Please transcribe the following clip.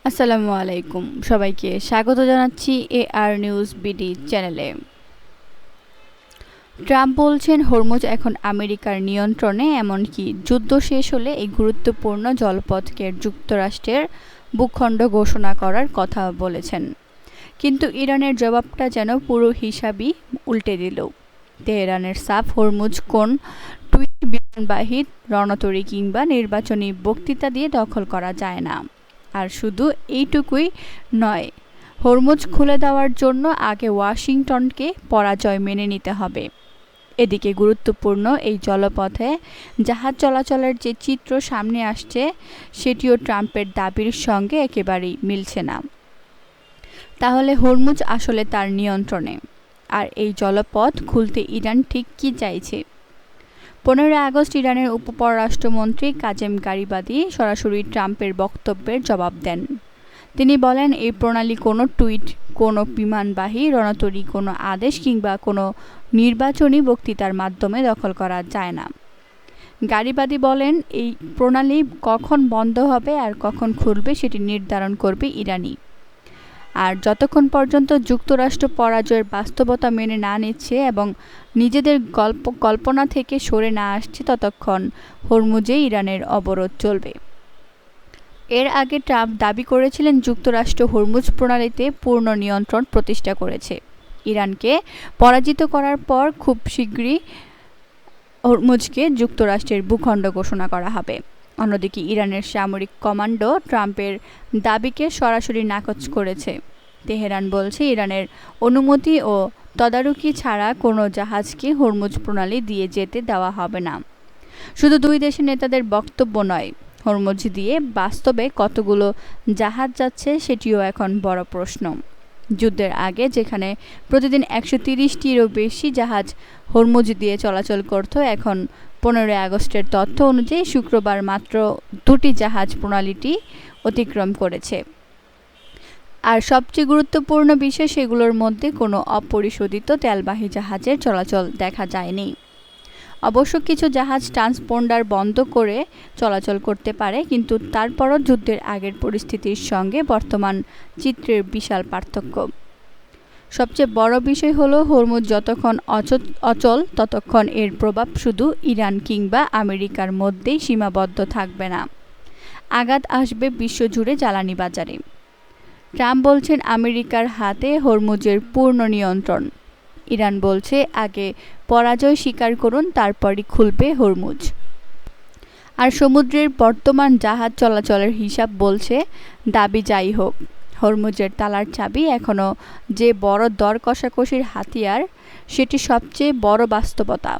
আসসালামু আলাইকুম, সবাইকে স্বাগত জানাচ্ছি এআর নিউজ বিডি চ্যানেলে। ট্রাম্প বলছেন হরমুজ এখন আমেরিকার নিয়ন্ত্রণে, এমনকি যুদ্ধ শেষ হলে এই গুরুত্বপূর্ণ জলপথকে যুক্তরাষ্ট্রের ভূখণ্ড ঘোষণা করার কথা বলেছেন। কিন্তু ইরানের জবাবটা যেন পুরো হিসাবই উল্টে দিল। তেহরানের সাফ, হরমুজ কোন টুইট, বিমানবাহী রণতরী কিংবা নির্বাচনী বক্তৃতা দিয়ে দখল করা যায় না। আর শুধু এইটুকুই নয়, হরমুজ খুলে দেওয়ার জন্য আগে ওয়াশিংটনকে পরাজয় মেনে নিতে হবে। এদিকে গুরুত্বপূর্ণ এই জলপথে জাহাজ চলাচলের যে চিত্র সামনে আসছে, সেটিও ট্রাম্পের দাবির সঙ্গে একেবারেই মিলছে না। তাহলে হরমুজ আসলে তার নিয়ন্ত্রণে, আর এই জলপথ খুলতে ইরান ঠিক কী চাইছে? 15 আগস্ট ইরানের উপপররাষ্ট্রমন্ত্রী কাজেম গারিবাদি সরাসরি ট্রাম্পের বক্তব্যের জবাব দেন। তিনি বলেন, এই প্রণালী কোনো টুইট, কোনো বিমানবাহী রণতরী, কোনো আদেশ কিংবা কোনো নির্বাচনী বক্তৃতার মাধ্যমে দখল করা যায় না। গারিবাদি বলেন, এই প্রণালী কখন বন্ধ হবে আর কখন খুলবে সেটি নির্ধারণ করবে ইরানই। আর যতক্ষণ পর্যন্ত যুক্তরাষ্ট্র পরাজয়ের বাস্তবতা মেনে না নিচ্ছে এবং নিজেদের কল্পনা থেকে সরে না আসছে, ততক্ষণ হরমুজে ইরানের অবরোধ চলবে। এর আগে ট্রাম্প দাবি করেছিলেন যুক্তরাষ্ট্র হরমুজ প্রণালীতে পূর্ণ নিয়ন্ত্রণ প্রতিষ্ঠা করেছে। ইরানকে পরাজিত করার পর খুব শীঘ্রই হরমুজকে যুক্তরাষ্ট্রের ভূখণ্ড ঘোষণা করা হবে। অন্যদিকে ইরানের সামরিক কমান্ডো ট্রাম্পের দাবিকে সরাসরি নাকচ করেছে। তেহরান বলছে, ইরানের অনুমতি ও তদারকি ছাড়া কোনো জাহাজকে হরমুজ প্রণালী দিয়ে যেতে দেওয়া হবে না। শুধু দুই দেশের নেতাদের বক্তব্য নয়, হরমুজ দিয়ে বাস্তবে কতগুলো জাহাজ যাচ্ছে সেটিও এখন বড় প্রশ্ন। যুদ্ধের আগে যেখানে প্রতিদিন 130টিরও বেশি জাহাজ হরমুজ দিয়ে চলাচল করত, এখন 15 আগস্টের তথ্য অনুযায়ী শুক্রবার মাত্র 2টি জাহাজ প্রণালীটি অতিক্রম করেছে। আর সবচেয়ে গুরুত্বপূর্ণ বিষয়, সেগুলোর মধ্যে কোনো অপরিশোধিত তেলবাহী জাহাজের চলাচল দেখা যায়নি। অবশ্য কিছু জাহাজ ট্রান্সপন্ডার বন্ধ করে চলাচল করতে পারে, কিন্তু তারপরও যুদ্ধের আগের পরিস্থিতির সঙ্গে বর্তমান চিত্রের বিশাল পার্থক্য। সবচেয়ে বড় বিষয় হলো, হরমুজ যতক্ষণ অচল ততক্ষণ এর প্রভাব শুধু ইরান কিংবা আমেরিকার মধ্যেই সীমাবদ্ধ থাকবে না, আঘাত আসবে বিশ্বজুড়ে জ্বালানি বাজারে। ট্রাম্প বলছেন, আমেরিকার হাতে হরমুজের পূর্ণ নিয়ন্ত্রণ। ইরান বলছে, আগে পরাজয় স্বীকার করুন, তারপরই খুলবে হরমুজ। আর সমুদ্রের বর্তমান জাহাজ চলাচলের হিসাব বলছে, দাবি যাই হোক, হরমুজের তালার চাবি এখনও যে বড় দর কষাকষির হাতিয়ার, সেটি সবচেয়ে বড় বাস্তবতা।